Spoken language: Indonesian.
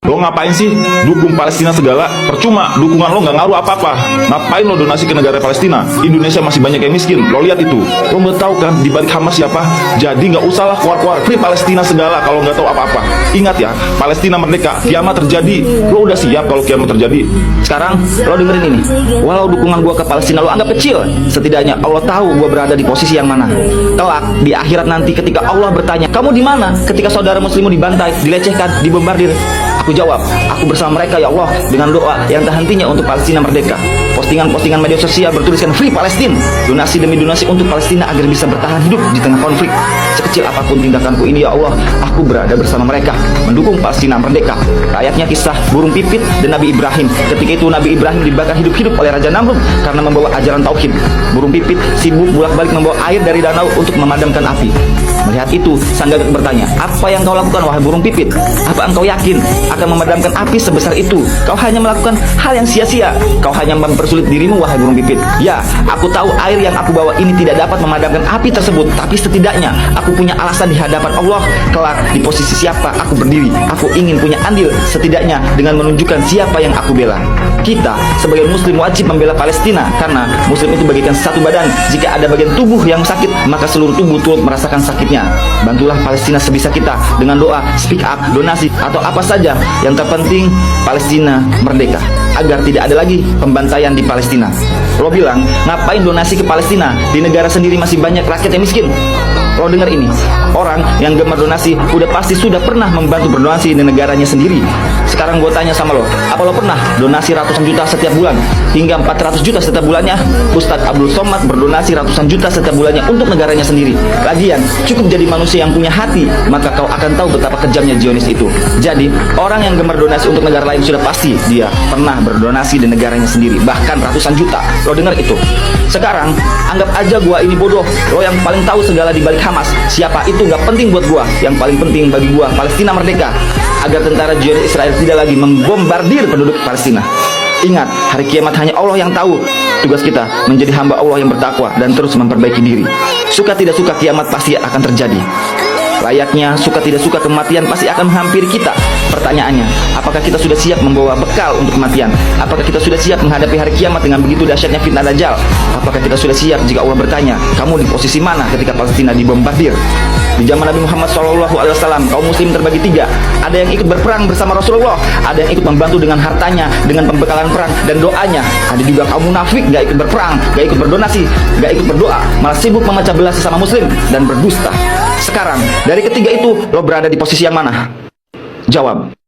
Lo ngapain sih dukung Palestina segala? Percuma, dukungan lo nggak ngaruh apa-apa. Ngapain lo donasi ke negara Palestina? Indonesia masih banyak yang miskin. Lo lihat itu. Lo nggak tahu kan di balik Hamas siapa? Jadi nggak usahlah keluar-keluar free Palestina segala kalau nggak tahu apa-apa. Ingat ya, Palestina merdeka, kiamat terjadi. Lo udah siap kalau kiamat terjadi? Sekarang lo dengerin ini. Walau dukungan gua ke Palestina lo anggap kecil, setidaknya Allah tahu gua berada di posisi yang mana. Kelak di akhirat nanti ketika Allah bertanya, kamu di mana? Ketika saudara muslimmu dibantai, dilecehkan, dibombardir. Aku jawab, aku bersama mereka ya Allah dengan doa yang tak hentinya untuk Palestina merdeka. Postingan-postingan media sosial bertuliskan Free Palestine, donasi demi donasi untuk Palestina agar bisa bertahan hidup di tengah konflik. Sekecil apapun tindakanku ini ya Allah, aku berada bersama mereka, mendukung Palestina merdeka. Rakyatnya kisah burung pipit dan Nabi Ibrahim. Ketika itu Nabi Ibrahim dibakar hidup-hidup oleh Raja Namrud karena membawa ajaran tauhid. Burung pipit sibuk bolak-balik membawa air dari danau untuk memadamkan api. Melihat itu, sang gagak bertanya, apa yang kau lakukan wahai burung pipit? Apa engkau yakin akan memadamkan api sebesar itu? Kau hanya melakukan hal yang sia-sia. Kau hanya mempersulit dirimu wahai burung pipit. Ya, aku tahu air yang aku bawa ini tidak dapat memadamkan api tersebut, tapi setidaknya aku punya alasan di hadapan Allah. Kelak di posisi siapa aku berdiri, aku ingin punya andil setidaknya dengan menunjukkan siapa yang aku bela. Kita sebagai muslim wajib membela Palestina karena muslim itu bagikan satu badan. Jika ada bagian tubuh yang sakit, maka seluruh tubuh turut merasakan sakitnya. Bantulah Palestina sebisa kita dengan doa, speak up, donasi, atau apa saja. Yang terpenting Palestina merdeka, agar tidak ada lagi pembantaian di Palestina. Lo bilang, ngapain donasi ke Palestina? Di negara sendiri masih banyak rakyat yang miskin. Lo dengar ini, orang yang gemar donasi udah pasti sudah pernah membantu berdonasi di negaranya sendiri. Sekarang gue tanya sama lo, apa lo pernah donasi ratusan juta setiap bulan? Hingga 400 juta setiap bulannya? Ustadz Abdul Somad berdonasi ratusan juta setiap bulannya untuk negaranya sendiri. Lagian, cukup jadi manusia yang punya hati, maka kau akan tahu betapa kejamnya Zionis itu. Jadi, orang yang gemar donasi untuk negara lain sudah pasti dia pernah berdonasi di negaranya sendiri, bahkan ratusan juta. Lo dengar itu. Sekarang, anggap aja gua ini bodoh. Lo yang paling tahu segala di balik Hamas. Siapa itu gak penting buat gua. Yang paling penting bagi gua Palestina merdeka, agar tentara Zionis Israel tidak lagi membombardir penduduk Palestina. Ingat, hari kiamat hanya Allah yang tahu. Tugas kita menjadi hamba Allah yang bertakwa dan terus memperbaiki diri. Suka tidak suka kiamat pasti akan terjadi. Layaknya suka tidak suka kematian pasti akan menghampiri kita. Pertanyaannya, apakah kita sudah siap membawa bekal untuk kematian? Apakah kita sudah siap menghadapi hari kiamat dengan begitu dahsyatnya fitnah Dajjal? Apakah kita sudah siap jika Allah bertanya, kamu di posisi mana ketika Palestina dibombardir? Di zaman Nabi Muhammad SAW, kaum muslim terbagi tiga. Ada yang ikut berperang bersama Rasulullah, ada yang ikut membantu dengan hartanya, dengan pembekalan perang dan doanya. Ada juga kaum munafik, gak ikut berperang, gak ikut berdonasi, gak ikut berdoa, malah sibuk memecah belah sesama muslim dan berdusta. Sekarang, dari ketiga itu, lo berada di posisi yang mana? Jawab.